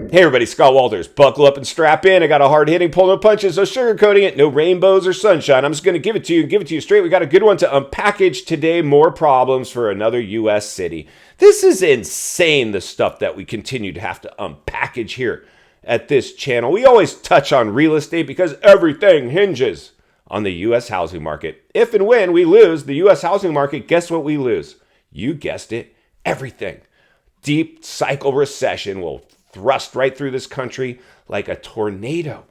Hey everybody, Scott Walters. Buckle up and strap in. I got a hard-hitting, pull no punches, no sugarcoating it, no rainbows or sunshine. I'm just going to give it to you straight. We got a good one to unpackage today. More problems for another U.S. city. This is insane, the stuff that we continue to have to unpackage here at this channel. We always touch on real estate because everything hinges on the U.S. housing market. If and when we lose the U.S. housing market, guess what we lose? You guessed it, everything. Deep cycle recession will thrust right through this country like a tornado.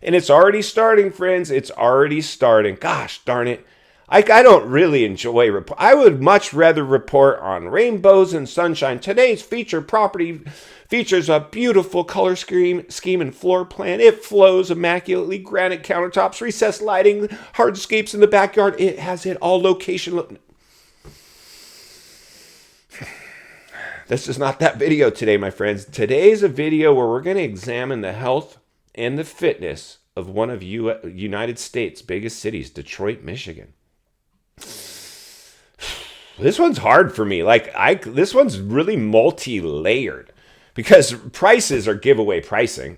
And it's already starting, friends. It's already starting. Gosh darn it. I don't really enjoy I would much rather report on rainbows and sunshine. Today's featured property features a beautiful color scheme and floor plan. It flows immaculately. Granite countertops, recessed lighting, hardscapes in the backyard. It has it all. Location. This is not that video today, my friends. Today's a video where we're going to examine the health and the fitness of one of United States' biggest cities, Detroit, Michigan. This one's hard for me. This one's really multi-layered because prices are giveaway pricing.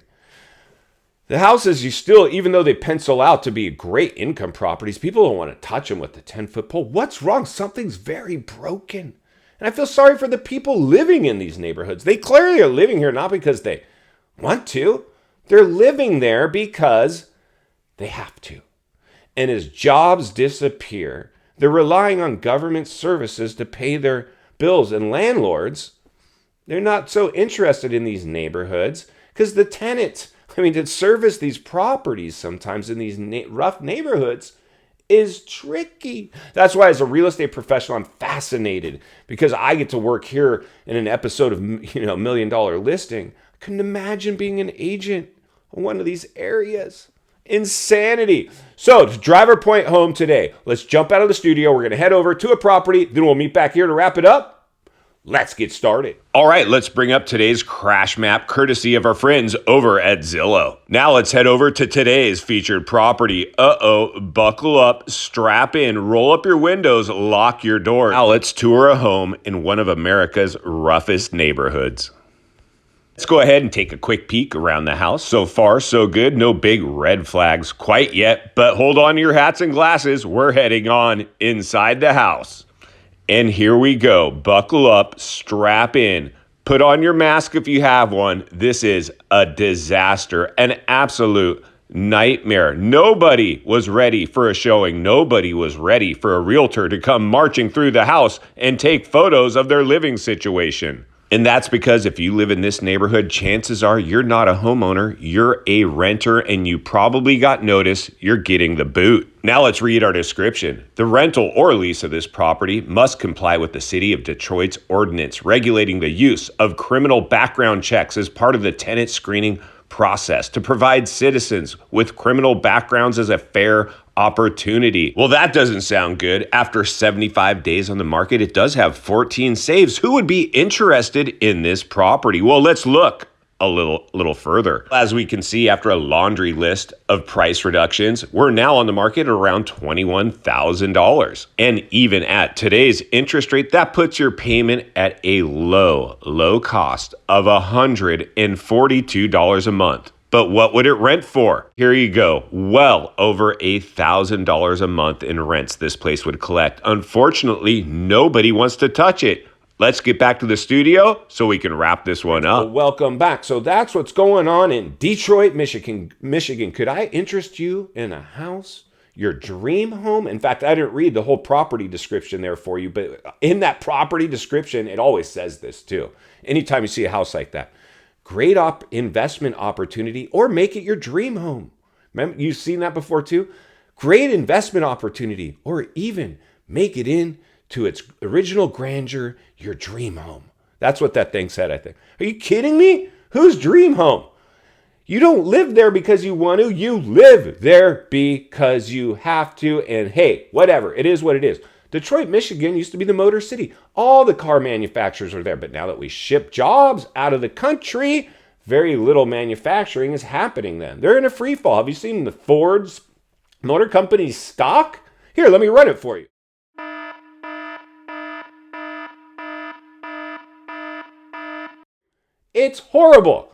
The houses, even though they pencil out to be great income properties, people don't want to touch them with the 10-foot pole. What's wrong? Something's very broken. And I feel sorry for the people living in these neighborhoods. They clearly are living here not because they want to. They're living there because they have to. And as jobs disappear, they're relying on government services to pay their bills. And landlords, they're not so interested in these neighborhoods because the tenants, to service these properties sometimes in these rough neighborhoods is tricky. That's why as a real estate professional, I'm fascinated because I get to work here in an episode of, $1 million listing. I couldn't imagine being an agent in one of these areas. Insanity. So to drive our point home today, let's jump out of the studio. We're going to head over to a property. Then we'll meet back here to wrap it up. Let's get started. All right, let's bring up today's crash map courtesy of our friends over at Zillow. Now let's head over to today's featured property. Buckle up, strap in, roll up your windows, lock your doors. Now let's tour a home in one of America's roughest neighborhoods. Let's go ahead and take a quick peek around the house. So far, so good. No big red flags quite yet, but hold on to your hats and glasses. We're heading on inside the house. And here we go. Buckle up, strap in, put on your mask if you have one. This is a disaster, an absolute nightmare. Nobody was ready for a showing. Nobody was ready for a realtor to come marching through the house and take photos of their living situation. And that's because if you live in this neighborhood, chances are you're not a homeowner, you're a renter, and you probably got notice you're getting the boot. Now let's read our description. The rental or lease of this property must comply with the City of Detroit's ordinance regulating the use of criminal background checks as part of the tenant screening process to provide citizens with criminal backgrounds as a fair opportunity. Well, that doesn't sound good. After 75 days on the market, it does have 14 saves. Who would be interested in this property? Well, let's look a little further. As we can see, after a laundry list of price reductions, we're now on the market at around $21,000. And even at today's interest rate, that puts your payment at a low cost of $142 a month. But what would it rent for? Here you go. Well over $1,000 a month in rents this place would collect. Unfortunately, nobody wants to touch it. Let's get back to the studio so we can wrap this one up. Well, welcome back. So that's what's going on in Detroit, Michigan. Could I interest you in a house? Your dream home? In fact, I didn't read the whole property description there for you, but in that property description, it always says this too. Anytime you see a house like that. Great investment opportunity, or make it your dream home. Remember, you've seen that before too? Great investment opportunity, or even make it into its original grandeur, your dream home. That's what that thing said, I think. Are you kidding me? Whose dream home? You don't live there because you want to. You live there because you have to. And hey, whatever. It is what it is. Detroit, Michigan used to be the Motor City. All the car manufacturers are there. But now that we ship jobs out of the country, very little manufacturing is happening then. They're in a free fall. Have you seen the Ford's Motor Company's stock? Here, let me run it for you. It's horrible.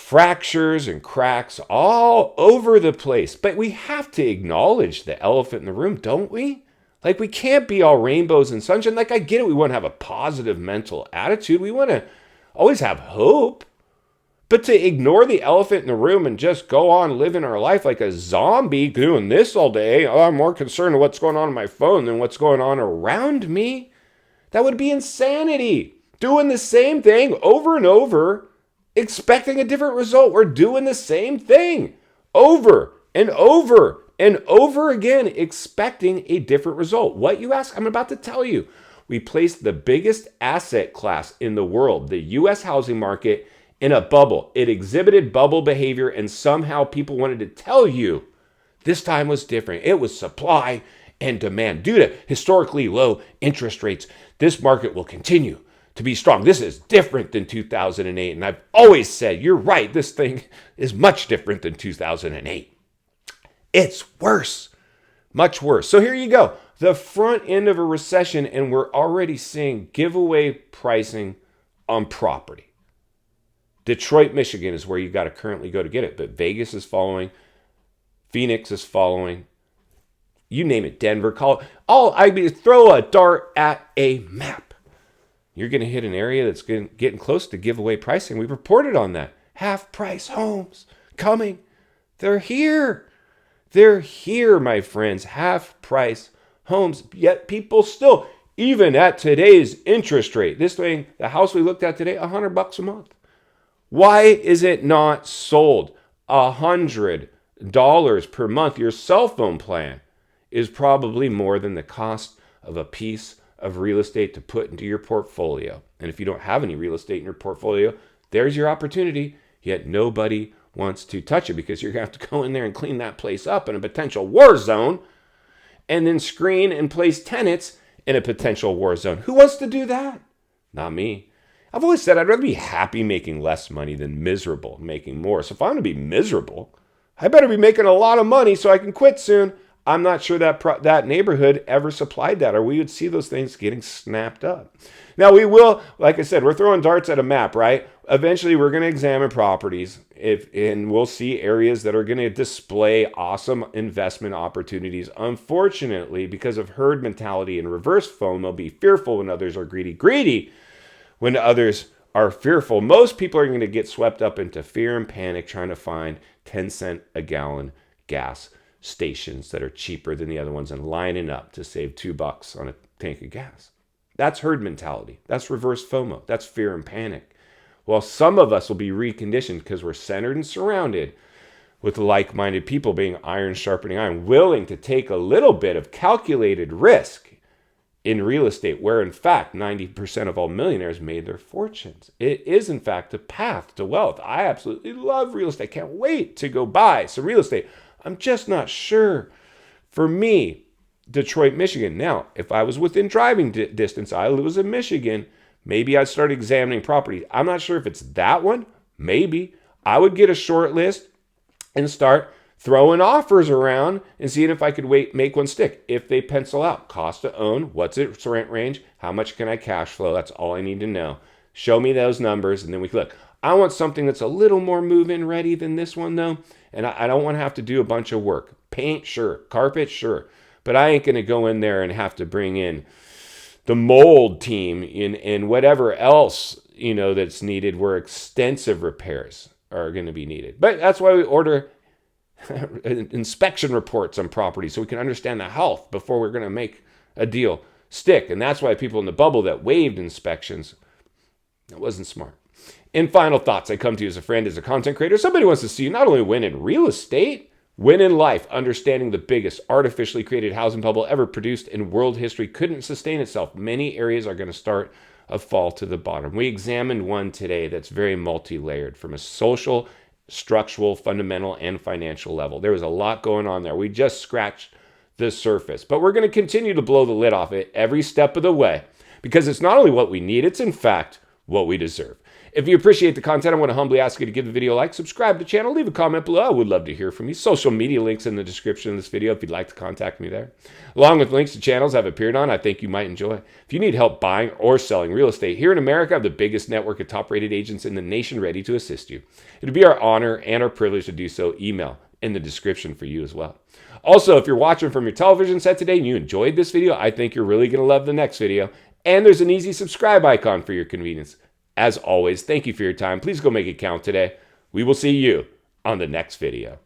fractures and cracks all over the place. But we have to acknowledge the elephant in the room, don't we? Like, we can't be all rainbows and sunshine. Like, I get it. We want to have a positive mental attitude. We want to always have hope. But to ignore the elephant in the room and just go on living our life like a zombie doing this all day, oh, I'm more concerned with what's going on my phone than what's going on around me. That would be insanity. Doing the same thing over and over, expecting a different result. We're doing the same thing over and over and over again, expecting a different result. What, you ask? I'm about to tell you. We placed the biggest asset class in the world, the U.S. housing market, in a bubble. It exhibited bubble behavior, and somehow people wanted to tell you this time was different. It was supply and demand. Due to historically low interest rates, this market will continue to be strong. This is different than 2008. And I've always said, you're right, this thing is much different than 2008. It's worse, much worse. So here you go, the front end of a recession, and we're already seeing giveaway pricing on property. Detroit, Michigan is where you got to currently go to get it. But Vegas is following. Phoenix is following. You name it. Denver, throw a dart at a map. You're going to hit an area that's getting close to giveaway pricing. We reported on that. Half price homes coming. They're here. They're here, my friends. Half price homes. Yet people still, even at today's interest rate, this thing, the house we looked at today, $100 a month. Why is it not sold? $100 per month. Your cell phone plan is probably more than the cost of a piece of real estate to put into your portfolio. And if you don't have any real estate in your portfolio, there's your opportunity. Yet nobody wants to touch it because you're going to have to go in there and clean that place up in a potential war zone and then screen and place tenants in a potential war zone. Who wants to do that? Not me. I've always said I'd rather be happy making less money than miserable making more. So if I'm going to be miserable, I better be making a lot of money so I can quit soon. I'm not sure that neighborhood ever supplied that, or we would see those things getting snapped up. Now we will, like I said, we're throwing darts at a map, right? Eventually we're going to examine properties and we'll see areas that are going to display awesome investment opportunities. Unfortunately, because of herd mentality and reverse FOMO, be fearful when others are greedy when others are fearful. Most people are going to get swept up into fear and panic trying to find 10-cent a gallon gas stations that are cheaper than the other ones and lining up to save $2 on a tank of gas. That's herd mentality. That's reverse FOMO. That's fear and panic. Well, some of us will be reconditioned because we're centered and surrounded with like-minded people, being iron sharpening iron, willing to take a little bit of calculated risk in real estate, where in fact 90% of all millionaires made their fortunes. It is in fact a path to wealth. I absolutely love real estate. Can't wait to go buy some real estate. I'm just not sure. For me, Detroit, Michigan. Now, if I was within driving distance, I was in Michigan, maybe I'd start examining properties. I'm not sure if it's that one. Maybe. I would get a short list and start throwing offers around and seeing if I could make one stick. If they pencil out, cost to own, what's its rent range, how much can I cash flow? That's all I need to know. Show me those numbers, and then we can look. I want something that's a little more move-in ready than this one, though, and I don't want to have to do a bunch of work. Paint, sure. Carpet, sure. But I ain't going to go in there and have to bring in the mold team and whatever else, that's needed, where extensive repairs are going to be needed. But that's why we order inspection reports on property so we can understand the health before we're going to make a deal stick. And that's why people in the bubble that waived inspections, it wasn't smart. In final thoughts, I come to you as a friend, as a content creator. Somebody wants to see you not only win in real estate, win in life. Understanding the biggest artificially created housing bubble ever produced in world history couldn't sustain itself. Many areas are going to start a fall to the bottom. We examined one today that's very multi-layered, from a social, structural, fundamental, and financial level. There was a lot going on there. We just scratched the surface, but we're going to continue to blow the lid off it every step of the way, because it's not only what we need, it's in fact what we deserve. If you appreciate the content, I want to humbly ask you to give the video a like, subscribe to the channel, leave a comment below. I would love to hear from you. Social media links in the description of this video if you'd like to contact me there. Along with links to channels I've appeared on I think you might enjoy. If you need help buying or selling real estate here in America, I have the biggest network of top-rated agents in the nation ready to assist you. It'll be our honor and our privilege to do so. Email in the description for you as well. Also, if you're watching from your television set today and you enjoyed this video, I think you're really going to love the next video. And there's an easy subscribe icon for your convenience. As always, thank you for your time. Please go make it count today. We will see you on the next video.